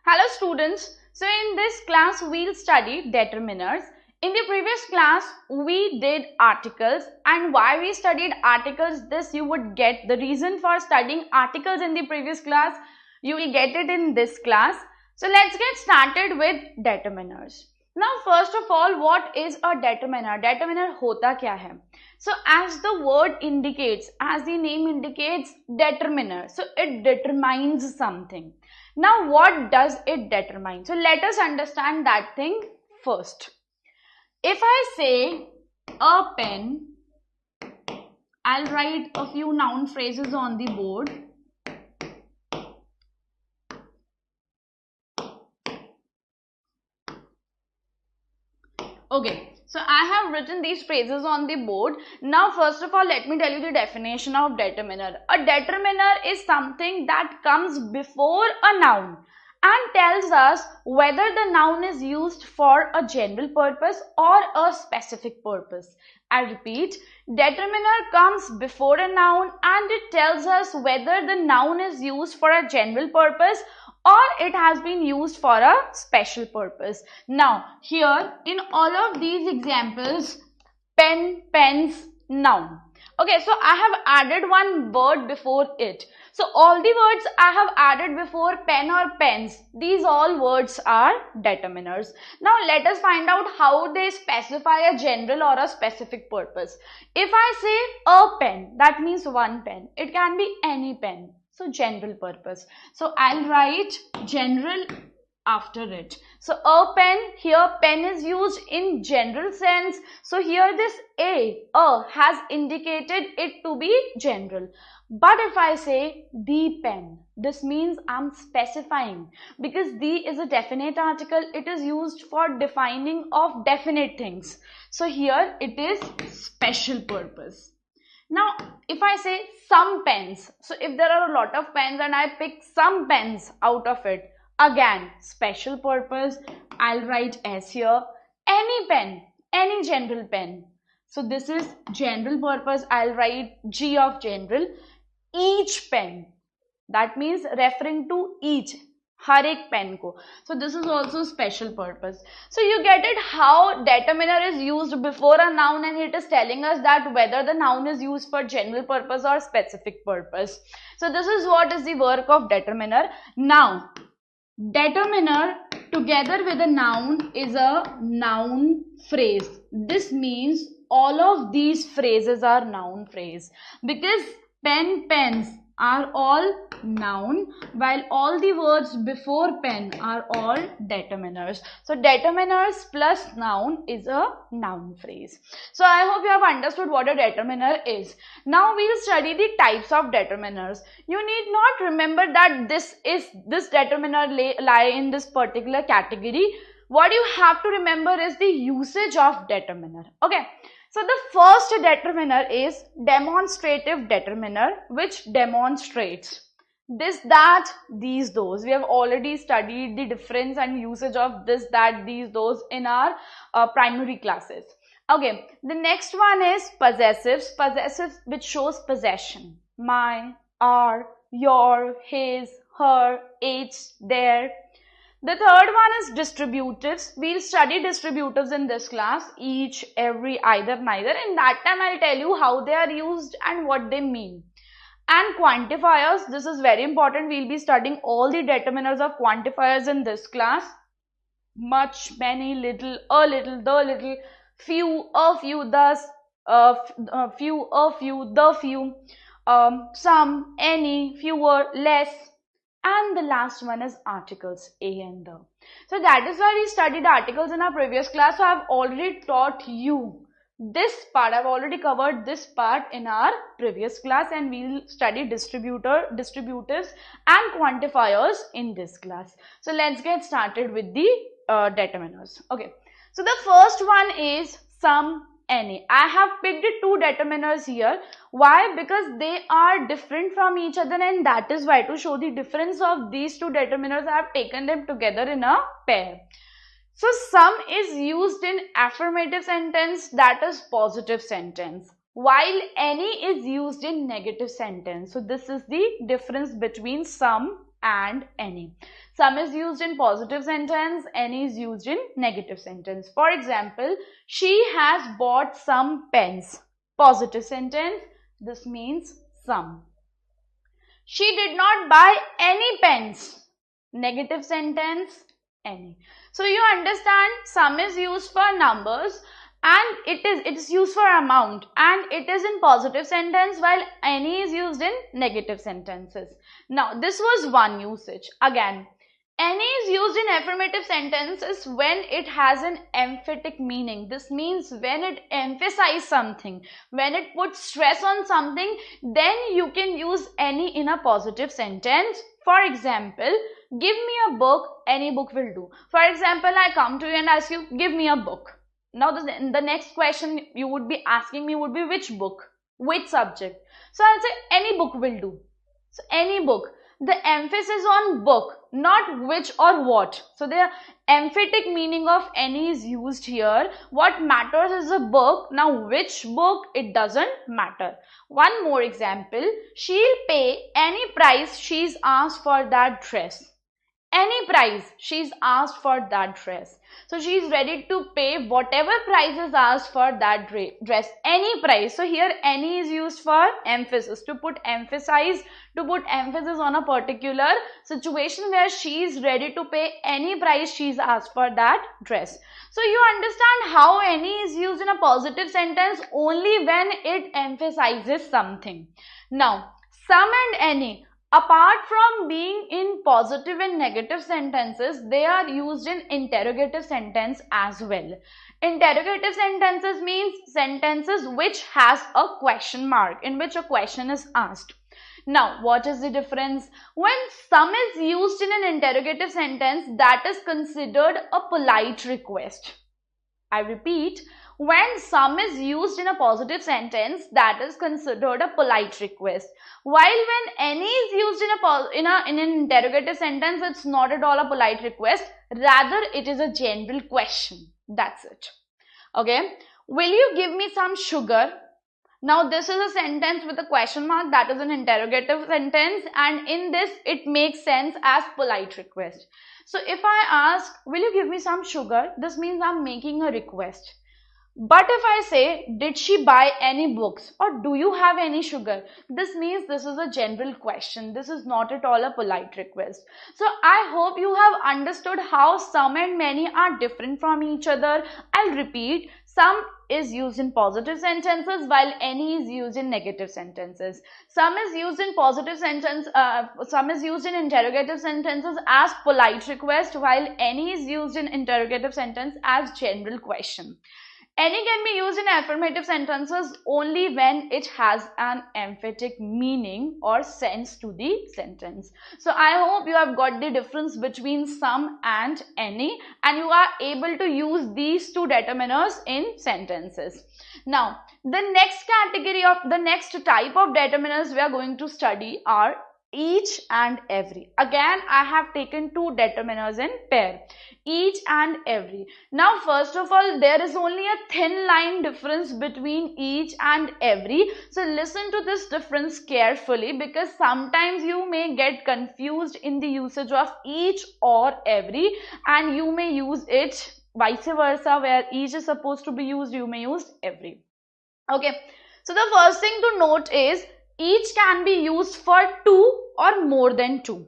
Hello students, so in this class we'll study determiners. In the previous class we did articles, and why we studied articles, this you would get the reason for studying articles in the previous class. You will get it in this class. So let's get started with determiners. Now first of all, what is a determiner? Determiner hota kya hai? So as the word indicates, as the name indicates, determiner, so it determines something. Now what does it determine? So let us understand that thing first. If I say a pen, I'll write a few noun phrases on the board. Okay, so I have written these phrases on the board. Now first of all, let me tell you the definition of determiner. A determiner is something that comes before a noun and tells us whether the noun is used for a general purpose or a specific purpose. I repeat, determiner comes before a noun and it tells us whether the noun is used for a general purpose or it has been used for a special purpose. Now, here in all of these examples, pen, pens, noun. Okay, so I have added one word before it. So all the words I have added before pen or pens, these all words are determiners. Now let us find out how they specify a general or a specific purpose. If I say a pen, that means one pen. It can be any pen. So general purpose. So I'll write general after it. So a pen, here pen is used in general sense. So here this a has indicated it to be general. But if I say the pen, this means I'm specifying, because the is a definite article. It is used for defining of definite things. So here it is special purpose. Now, if I say some pens, so if there are a lot of pens and I pick some pens out of it, again, special purpose, I'll write S here. Any pen, any general pen. So this is general purpose, I'll write G of general. Each pen, that means referring to each. हर एक pen को. So this is also special purpose. So you get it how determiner is used before a noun and it is telling us that whether the noun is used for general purpose or specific purpose. So this is what is the work of determiner. Now, determiner together with a noun is a noun phrase. This means all of these phrases are noun phrase because pen, pens are all noun, while all the words before pen are all determiners. So determiners plus noun is a noun phrase. So I hope you have understood what a determiner is. Now we will study the types of determiners. You need not remember that this determiner lie in this particular category. What you have to remember is the usage of determiner. Okay. So the first determiner is demonstrative determiner, which demonstrates this, that, these, those. We have already studied the difference and usage of this, that, these, those in our primary classes. Okay, the next one is possessives. Possessives which shows possession. My, our, your, his, her, its, their. The third one is distributives. We'll study distributives in this class. Each, every, either, neither. In that time, I'll tell you how they are used and what they mean. And quantifiers. This is very important. We'll be studying all the determiners of quantifiers in this class. Much, many, little, a little, the little, few, a few, thus, few, a few, the few, some, any, fewer, less. And the last one is articles, a and the. So that is why we studied articles in our previous class. So I have already taught you this part. I have already covered this part in our previous class, and we will study distributives and quantifiers in this class. So let's get started with the determiners. Okay. So the first one is some, any. I have picked two determiners here. Why? Because they are different from each other, and that is why, to show the difference of these two determiners, I have taken them together in a pair. So some is used in affirmative sentence, that is positive sentence, while any is used in negative sentence. So this is the difference between some and any. Some is used in positive sentence, any is used in negative sentence. For example, she has bought some pens. Positive sentence, this means some. She did not buy any pens. Negative sentence, any. So you understand, some is used for numbers and it is used for amount, and it is in positive sentence, while any is used in negative sentences. Now this was one usage. Again, any is used in affirmative sentences when it has an emphatic meaning. This means when it emphasizes something, when it puts stress on something, then you can use any in a positive sentence. For example, give me a book, any book will do. For example, I come to you and ask you, give me a book. Now the next question you would be asking me would be which book, which subject. So I'll say any book will do. So any book. The emphasis on book, not which or what. So the emphatic meaning of any is used here. What matters is a book. Now which book, it doesn't matter. One more example. She'll pay any price she's asked for that dress. Any price she's asked for that dress. So she's ready to pay whatever price is asked for that dress. Any price. So here any is used for emphasis, to put emphasis on a particular situation where she is ready to pay any price she's asked for that dress. So you understand how any is used in a positive sentence only when it emphasizes something. Now, some and any, apart from being in positive and negative sentences, they are used in interrogative sentence as well. Interrogative sentences means sentences which has a question mark, in which a question is asked. Now, what is the difference? When some is used in an interrogative sentence, that is considered a polite request. I repeat, when some is used in a positive sentence, that is considered a polite request. While when any is used in an interrogative sentence, it's not at all a polite request. Rather, it is a general question. That's it. Okay. Will you give me some sugar? Now, this is a sentence with a question mark. That is an interrogative sentence, and in this, it makes sense as polite request. So, if I ask, will you give me some sugar? This means I'm making a request. But if I say, did she buy any books, or do you have any sugar? This means this is a general question. This is not at all a polite request. So I hope you have understood how some and many are different from each other. I'll repeat, some is used in positive sentences while any is used in negative sentences. Some is used in positive sentence, some is used in interrogative sentences as polite request, while any is used in interrogative sentence as general question. Any can be used in affirmative sentences only when it has an emphatic meaning or sense to the sentence. So I hope you have got the difference between some and any, and you are able to use these two determiners in sentences. Now, the next type of determiners we are going to study are each and every. Again, I have taken two determiners in pair, each and every. Now, first of all, there is only a thin line difference between each and every. So listen to this difference carefully, because sometimes you may get confused in the usage of each or every, and you may use it vice versa, where each is supposed to be used, you may use every. Okay, so the first thing to note is each can be used for two or more than two.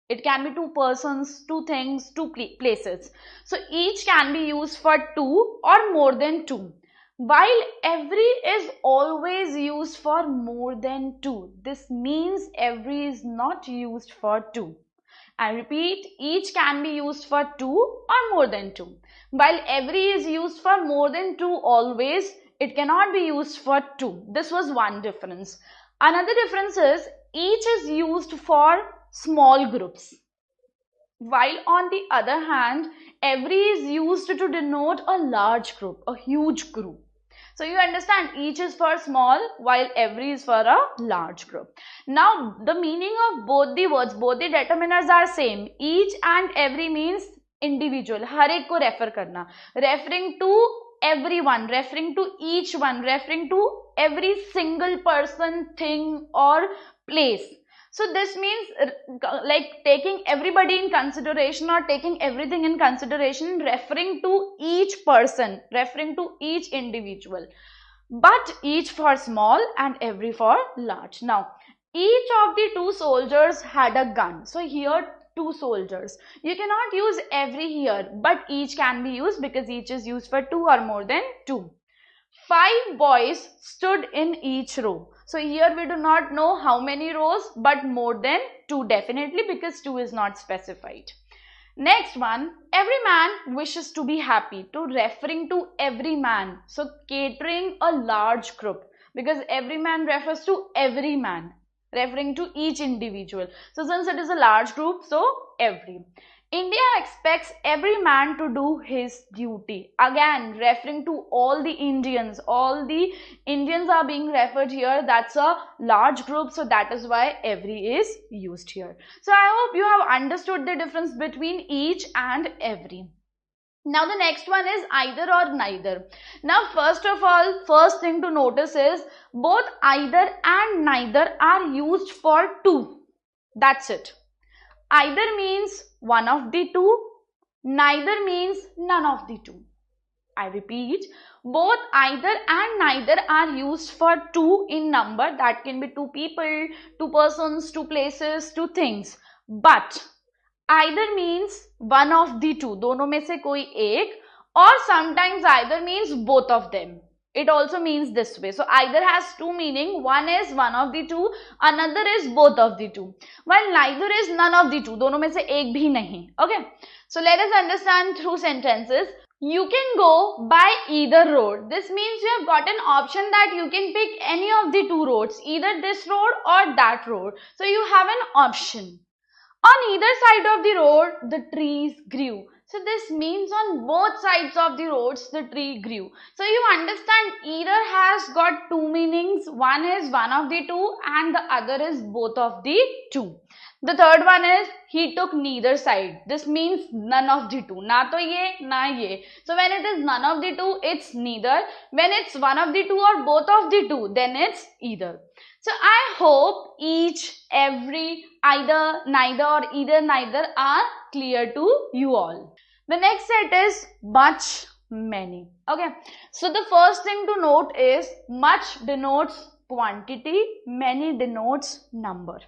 It can be two persons, two things, two places. So each can be used for two or more than two. While every is always used for more than two. This means every is not used for two. I repeat, each can be used for two or more than two. While every is used for more than two always, it cannot be used for two. This was one difference. Another difference is each is used for small groups, while on the other hand, every is used to denote a large group, a huge group. So you understand, each is for small while every is for a large group. Now the meaning of both the words, both the determiners are same. Each and every means individual, हर एक को refer करना, referring to everyone, referring to each one, referring to every single person, thing or place. So this means like taking everybody in consideration or taking everything in consideration, referring to each person, referring to each individual, but each for small and every for large. Now, each of the two soldiers had a gun. So here two soldiers. You cannot use every here, but each can be used because each is used for two or more than two. 5 boys stood in each row. So here we do not know how many rows, but more than 2 definitely, because 2 is not specified. Next one, every man wishes to be happy, to referring to every man. So catering a large group, because every man refers to every man, referring to each individual. So since it is a large group, so every. India expects every man to do his duty. Again, referring to all the Indians. All the Indians are being referred here. That's a large group, so that is why every is used here. So I hope you have understood the difference between each and every. Now the next one is either or neither. Now first of all, first thing to notice is both either and neither are used for two. That's it. Either means one of the two, neither means none of the two. I repeat, both either and neither are used for two in number. That can be two people, two persons, two places, two things. But either means one of the two, दोनों में से कोई एक, or sometimes either means both of them. It also means this way. So either has two meaning. One is one of the two, another is both of the two. While neither is none of the two. दोनों में से एक भी नहीं. Okay. So let us understand through sentences. You can go by either road. This means you have got an option that you can pick any of the two roads, either this road or that road. So you have an option. On either side of the road, the trees grew. So this means on both sides of the roads, the tree grew. So you understand either has got two meanings. One is one of the two and the other is both of the two. The third one is he took neither side. This means none of the two. Na to ye, na ye. So when it is none of the two, it's neither. When it's one of the two or both of the two, then it's either. So I hope each, every, either, neither or either, neither are clear to you all. The next set is much, many. Okay. So the first thing to note is much denotes quantity, many denotes number.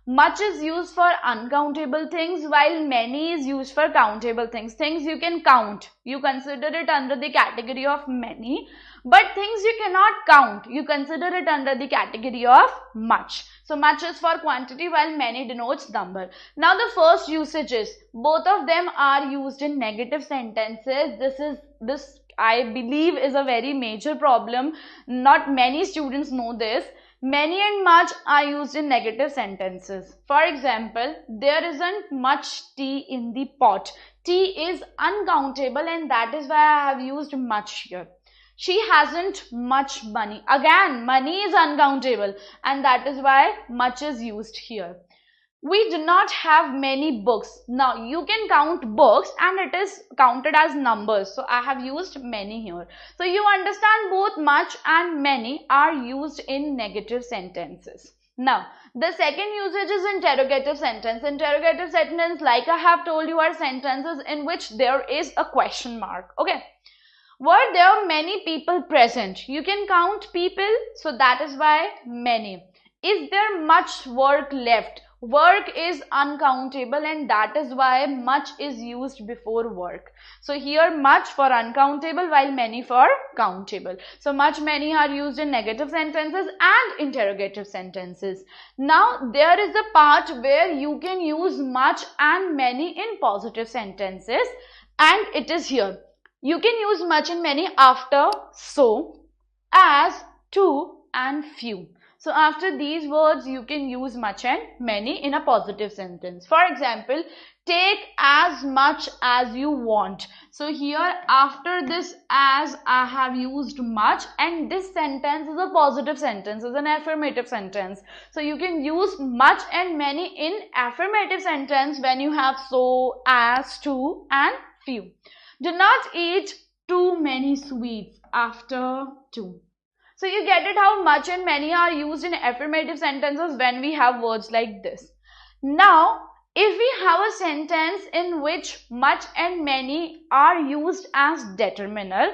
Much is used for uncountable things while many is used for countable things. Things you can count. You consider it under the category of many. But things you cannot count, you consider it under the category of much. So much is for quantity while many denotes number. Now the first usage is, both of them are used in negative sentences. This I believe is a very major problem. Not many students know this. Many and much are used in negative sentences. For example, there isn't much tea in the pot. Tea is uncountable and that is why I have used much here. She hasn't much money. Again, money is uncountable and that is why much is used here. We do not have many books. Now, you can count books and it is counted as numbers. So, I have used many here. So, you understand both much and many are used in negative sentences. Now, the second usage is interrogative sentence. Interrogative sentence, like I have told you, are sentences in which there is a question mark. Okay. Were there many people present? You can count people, so that is why many. Is there much work left? Work is uncountable and that is why much is used before work. So here much for uncountable while many for countable. So much, many are used in negative sentences and interrogative sentences. Now there is a part where you can use much and many in positive sentences and it is here. You can use much and many after so, as, to and few. So after these words, you can use much and many in a positive sentence. For example, take as much as you want. So here after this as, I have used much and this sentence is a positive sentence, is an affirmative sentence. So you can use much and many in affirmative sentence when you have so, as, to and few. Do not eat too many sweets after 2. So you get it how much and many are used in affirmative sentences when we have words like this. Now, if we have a sentence in which much and many are used as determiner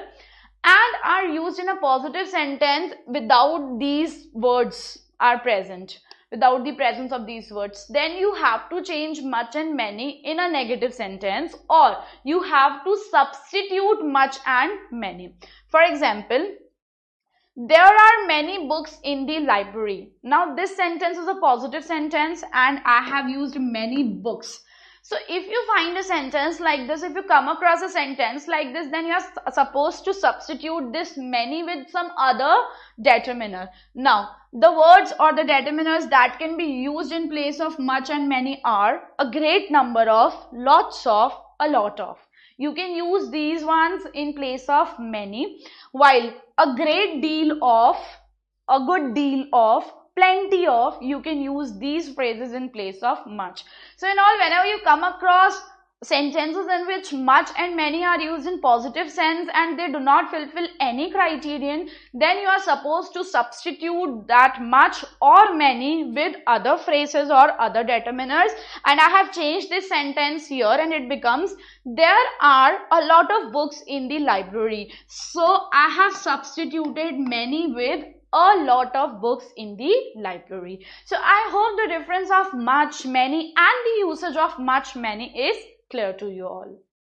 and are used in a positive sentence without these words are present, without the presence of these words, then you have to change much and many in a negative sentence, or you have to substitute much and many. For example, there are many books in the library. Now this sentence is a positive sentence and I have used many books. So if you find a sentence like this, if you come across a sentence like this, then you are supposed to substitute this many with some other determiner. Now the words or the determiners that can be used in place of much and many are a great number of, lots of, a lot of. You can use these ones in place of many, while a great deal of, a good deal of, plenty of, you can use these phrases in place of much. So in all, whenever you come across sentences in which much and many are used in positive sense and they do not fulfill any criterion, then you are supposed to substitute that much or many with other phrases or other determiners. And I have changed this sentence here and it becomes, there are a lot of books in the library. So I have substituted many with a lot of books in the library. So I hope the difference of much, many and the usage of much, many is clear to you all.